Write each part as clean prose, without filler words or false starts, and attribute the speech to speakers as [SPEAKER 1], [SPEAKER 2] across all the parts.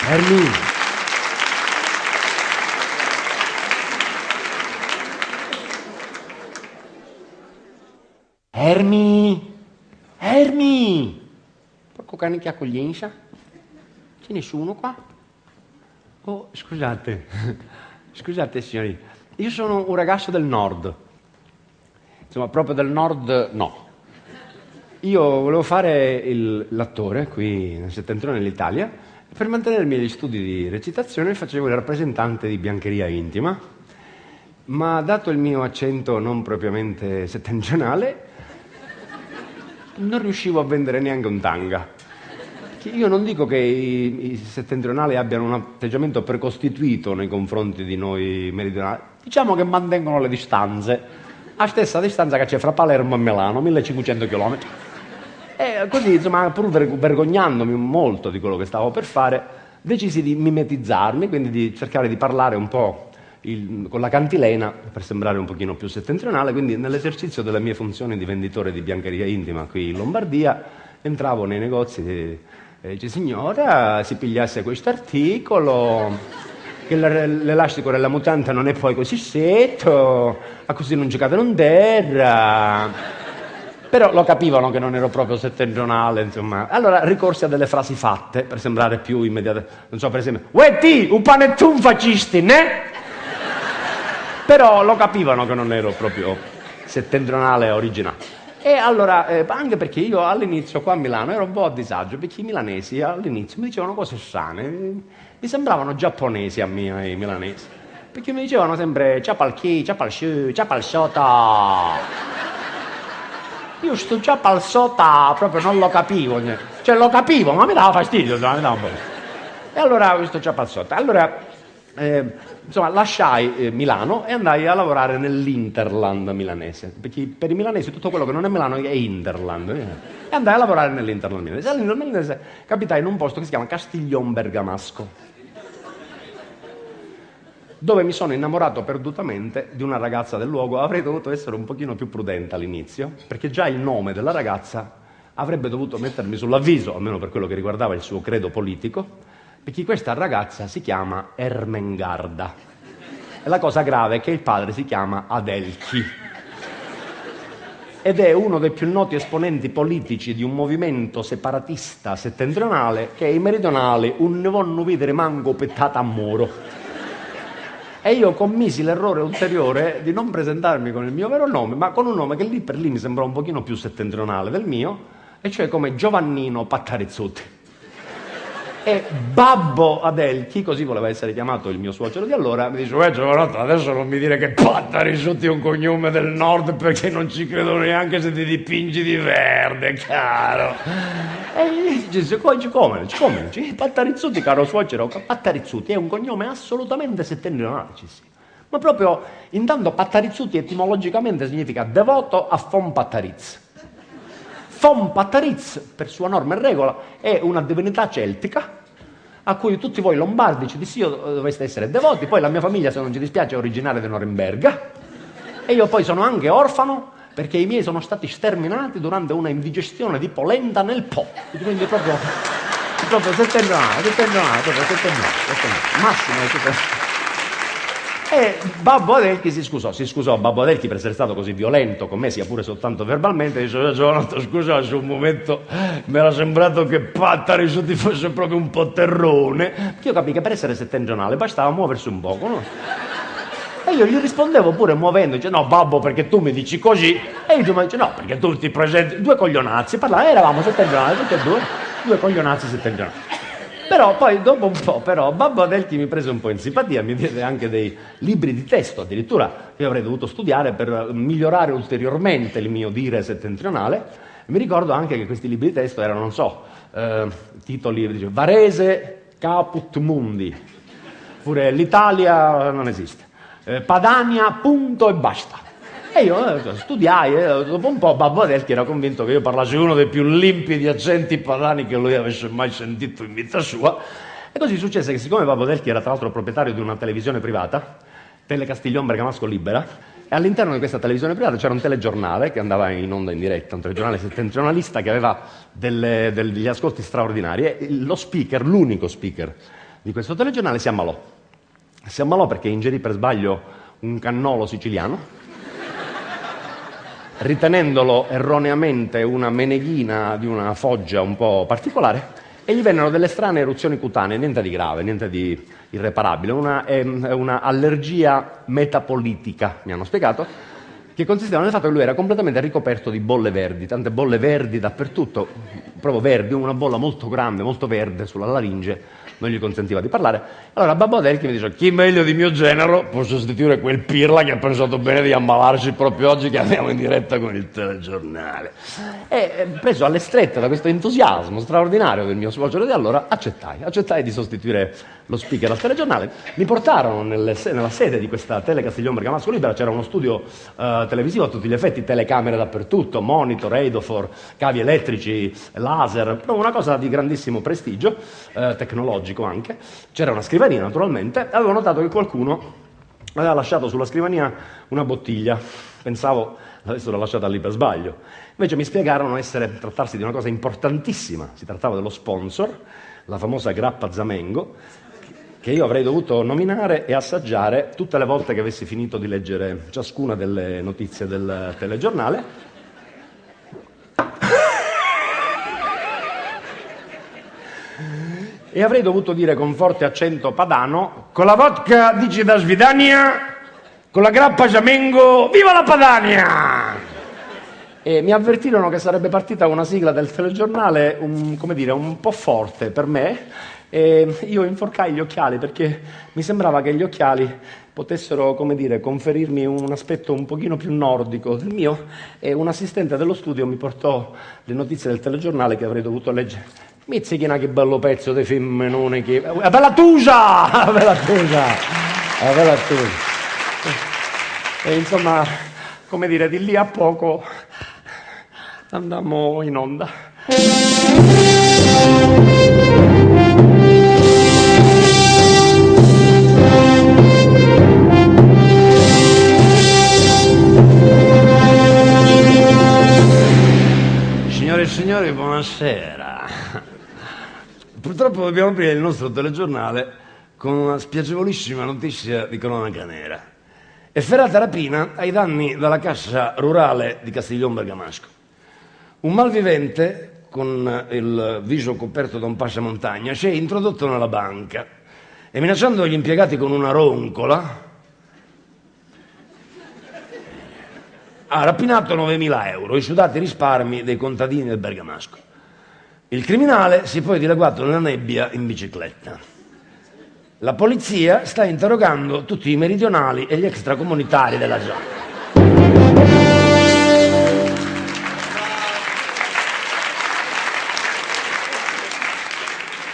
[SPEAKER 1] Ermi! Ermi! Ermi! Porco cane che accoglienza? C'è nessuno qua? Oh, scusate. Scusate signori, io sono un ragazzo del nord. Insomma, proprio del nord no. Io volevo fare l'attore qui nel settentrione dell'Italia. Per mantenermi agli studi di recitazione facevo il rappresentante di Biancheria Intima, ma dato il mio accento non propriamente settentrionale, non riuscivo a vendere neanche un tanga. Io non dico che i settentrionali abbiano un atteggiamento precostituito nei confronti di noi meridionali, diciamo che mantengono le distanze, a stessa distanza che c'è fra Palermo e Milano, 1500 km. E così, insomma, pur vergognandomi molto di quello che stavo per fare, decisi di mimetizzarmi, quindi di cercare di parlare un po' con la cantilena per sembrare un pochino più settentrionale. Quindi nell'esercizio delle mie funzioni di venditore di biancheria intima qui in Lombardia entravo nei negozi e dice: signora, si pigliasse questo articolo, che l'elastico della mutanda non è poi così setto, a così non giocate non terra. Però lo capivano che non ero proprio settentrionale, insomma. Allora ricorsi a delle frasi fatte per sembrare più immediate. Non so, per esempio, uè ti, un panettun facisti, ne? Però lo capivano che non ero proprio settentrionale originale. E allora, anche perché io all'inizio qua a Milano ero un po' a disagio, perché i milanesi all'inizio mi dicevano cose strane, mi sembravano giapponesi a me, i milanesi, perché mi dicevano sempre ciapalchi, ciapalsciù, ciapalsciota. Io sto ciapalsota proprio non lo capivo, cioè lo capivo, ma mi dava fastidio, mi dava un po'. E allora questo ciapalsota. Allora, insomma, lasciai Milano e andai a lavorare nell'Interland milanese, perché per i milanesi tutto quello che non è Milano è Interland. E andai a lavorare nell'Interland milanese. All'Interland milanese capitai in un posto che si chiama Castiglion Bergamasco, dove mi sono innamorato perdutamente di una ragazza del luogo. Avrei dovuto essere un pochino più prudente all'inizio, perché già il nome della ragazza avrebbe dovuto mettermi sull'avviso, almeno per quello che riguardava il suo credo politico, perché questa ragazza si chiama Ermengarda. E la cosa grave è che il padre si chiama Adelchi. Ed è uno dei più noti esponenti politici di un movimento separatista settentrionale che i meridionali non ne vogliono vedere manco pettata a muro. E io commisi l'errore ulteriore di non presentarmi con il mio vero nome, ma con un nome che lì per lì mi sembrava un pochino più settentrionale del mio, e cioè come Giovannino Pattarizzuti. E Babbo Adelchi, così voleva essere chiamato il mio suocero di allora, mi dice: giovanotto, adesso non mi dire che Pattarizzuti è un cognome del nord, perché non ci credo neanche se ti dipingi di verde, caro. E dice: come? Pattarizzuti, caro suocero, Pattarizzuti è un cognome assolutamente settentrionale, ma proprio, intanto Pattarizzuti etimologicamente significa devoto a Fon Pattariz. Fon Pattariz, per sua norma e regola, è una divinità celtica a cui tutti voi lombardi ci dissi io dovreste essere devoti. Poi la mia famiglia, se non ci dispiace, è originaria di Norimberga, e io poi sono anche orfano perché i miei sono stati sterminati durante una indigestione di polenta nel Po. Quindi proprio settentrionale, massimo di settentrionale. E Babbo Adelchi si scusò Babbo Adelchi per essere stato così violento con me, sia pure soltanto verbalmente. Dice: giovanotto, scusa, su un momento mi era sembrato che Pattarizzuti fosse proprio un po' terrone, perché io capii che per essere settentrionale bastava muoversi un poco, no? E io gli rispondevo pure muovendo, dice: no babbo, perché tu mi dici così. E io mi dice: no, perché tu ti presenti, due coglionazzi, eravamo settentrionali tutti e due coglionazzi settentrionali. Però poi dopo un po', Babbo Adelchi mi prese un po' in simpatia, mi diede anche dei libri di testo, addirittura che io avrei dovuto studiare per migliorare ulteriormente il mio dire settentrionale. Mi ricordo anche che questi libri di testo erano, non so, titoli, dice, Varese Caput Mundi, oppure l'Italia non esiste, Padania punto e basta. E io studiai, dopo un po' Babbo Adelchi era convinto che io parlassi uno dei più limpidi accenti padani che lui avesse mai sentito in vita sua. E così successe che, siccome Babbo Adelchi era tra l'altro proprietario di una televisione privata, Tele Castiglion Bergamasco Libera, e all'interno di questa televisione privata c'era un telegiornale che andava in onda in diretta, un telegiornale settentrionalista che aveva degli ascolti straordinari, e lo speaker, l'unico speaker di questo telegiornale si ammalò. Si ammalò perché ingerì per sbaglio un cannolo siciliano, ritenendolo erroneamente una meneghina di una foggia un po' particolare, e gli vennero delle strane eruzioni cutanee, niente di grave, niente di irreparabile, una allergia metapolitica, mi hanno spiegato, che consisteva nel fatto che lui era completamente ricoperto di bolle verdi, tante bolle verdi dappertutto, proprio verdi, una bolla molto grande, molto verde sulla laringe, non gli consentiva di parlare. Allora Babbo Adelchi mi dice: chi meglio di mio genero può sostituire quel pirla che ha pensato bene di ammalarsi proprio oggi che andiamo in diretta con il telegiornale. E preso alle strette da questo entusiasmo straordinario del mio suocero di allora, accettai di sostituire lo speaker al telegiornale. Mi portarono nella sede di questa Tele Castiglione Bergamasco Libera, c'era uno studio televisivo a tutti gli effetti, telecamere dappertutto, monitor, eidofor, cavi elettrici, laser, una cosa di grandissimo prestigio, tecnologico anche. C'era una scrivania naturalmente, e avevo notato che qualcuno aveva lasciato sulla scrivania una bottiglia. Pensavo l'avessero lasciata lì per sbaglio. Invece mi spiegarono trattarsi di una cosa importantissima. Si trattava dello sponsor, la famosa grappa Zamengo, che io avrei dovuto nominare e assaggiare tutte le volte che avessi finito di leggere ciascuna delle notizie del telegiornale. E avrei dovuto dire con forte accento padano: con la vodka dici da Svidania, con la grappa Zamengo, viva la Padania! E mi avvertirono che sarebbe partita una sigla del telegiornale un po' forte per me, e io inforcai gli occhiali perché mi sembrava che gli occhiali potessero, conferirmi un aspetto un pochino più nordico del mio, e un assistente dello studio mi portò le notizie del telegiornale che avrei dovuto leggere. Mizzichina, che bello pezzo di femminone che... Bella tusa! Bella tusa! Bella tusa! E insomma, di lì a poco andammo in onda. Signore e signori, buonasera. Purtroppo dobbiamo aprire il nostro telegiornale con una spiacevolissima notizia di cronaca nera. Efferata rapina ai danni della Cassa Rurale di Castiglione Bergamasco. Un malvivente, con il viso coperto da un passamontagna, si è introdotto nella banca e, minacciando gli impiegati con una roncola, ha rapinato 9.000 euro, i sudati risparmi dei contadini del Bergamasco. Il criminale si è poi dileguato nella nebbia in bicicletta. La polizia sta interrogando tutti i meridionali e gli extracomunitari della zona.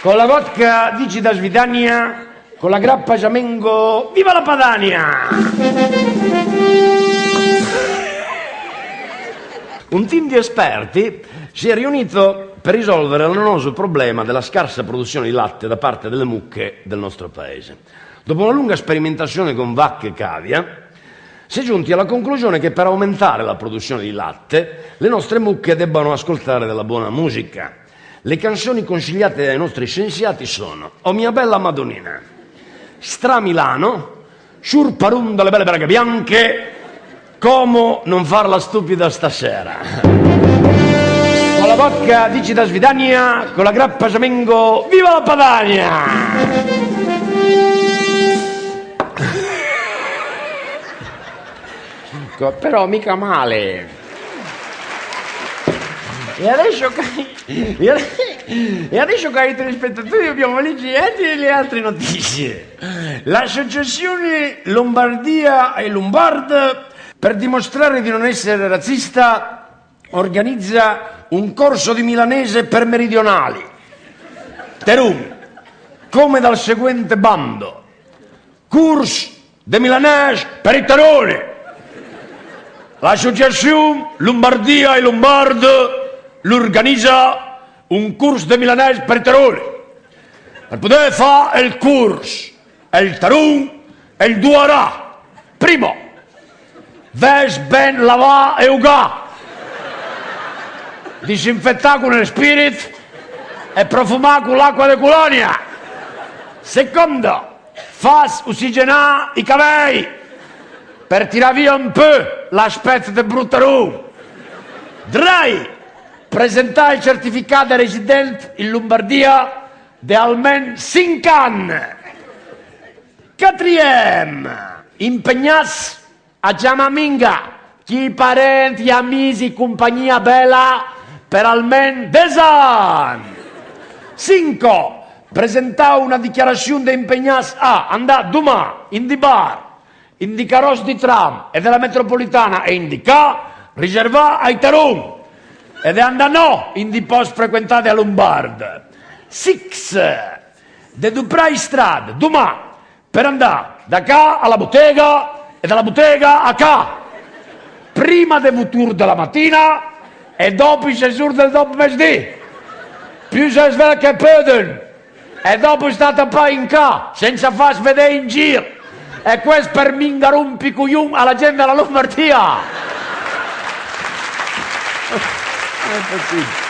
[SPEAKER 1] Con la vodka dici da Svidania, con la grappa Zamengo, viva la Padania! Un team di esperti si è riunito per risolvere l'annoso problema della scarsa produzione di latte da parte delle mucche del nostro paese. Dopo una lunga sperimentazione con vacche e cavia, si è giunti alla conclusione che per aumentare la produzione di latte le nostre mucche debbano ascoltare della buona musica. Le canzoni consigliate dai nostri scienziati sono: O mia bella Madonnina, Stra Milano, Surparum dalle belle braghe bianche, Como non farla stupida stasera. Con la vodka dici da Svidania, con la grappa Zamengo, viva la Padania! Però mica male. E adesso, cari telespettatori, abbiamo leggere le altre notizie. L'associazione Lombardia e Lombard, per dimostrare di non essere razzista, organizza un corso di milanese per meridionali. Terum, come dal seguente bando: Cours de milanese per i teroni. L'associazione Lombardia e Lombard l'organizza un corso de milanese per i teroni. Per poter fare il corso e il terum e il dovrà: primo, ves ben lavà e ugà, disinfettà con il spirit e profumà con l'acqua di colonia. Secondo, fas ossigenare i capelli per tirare via un po' l'aspetto del bruttarone. 3. Presentare il certificato di residente in Lombardia di almeno 5 anni. 4. Impegnarsi a chiamaminga chi parenti, amici, compagnia bella per almeno 10 anni. 5. Presentare una dichiarazione di impegnarsi a andare domani in di bar, in di carrozze di tram e della metropolitana e indica riservare ai taroni ed andare no in di post frequentati a Lombard. 6. De duprai strade domani per andare da qua alla bottega e dalla bottega a qua, prima del tour della mattina e dopo il sesur del dopo mezzodì. Più si sveglia che poden e dopo state poi in qua senza farsi vedere in giro, e questo per mingare un picuium alla gente della Lombardia. È possibile.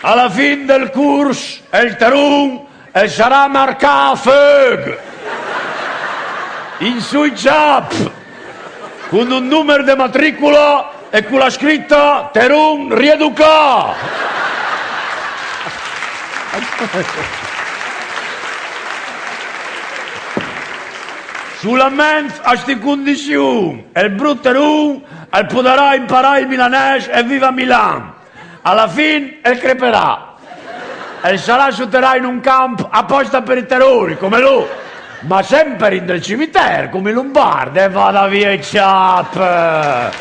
[SPEAKER 1] Alla fine del corso il tarun sarà marcato a fuoco in sui chap con un numero di matricola e con la scritta Terun rieduca. Solamente a queste condizioni il brutto Terun potrà imparare il milanese e viva Milano. Alla fine creperà e sarà sotterrato in un campo apposta per i terrori come lui, ma sempre in del cimitero come i lombardi, e vada via i ciap.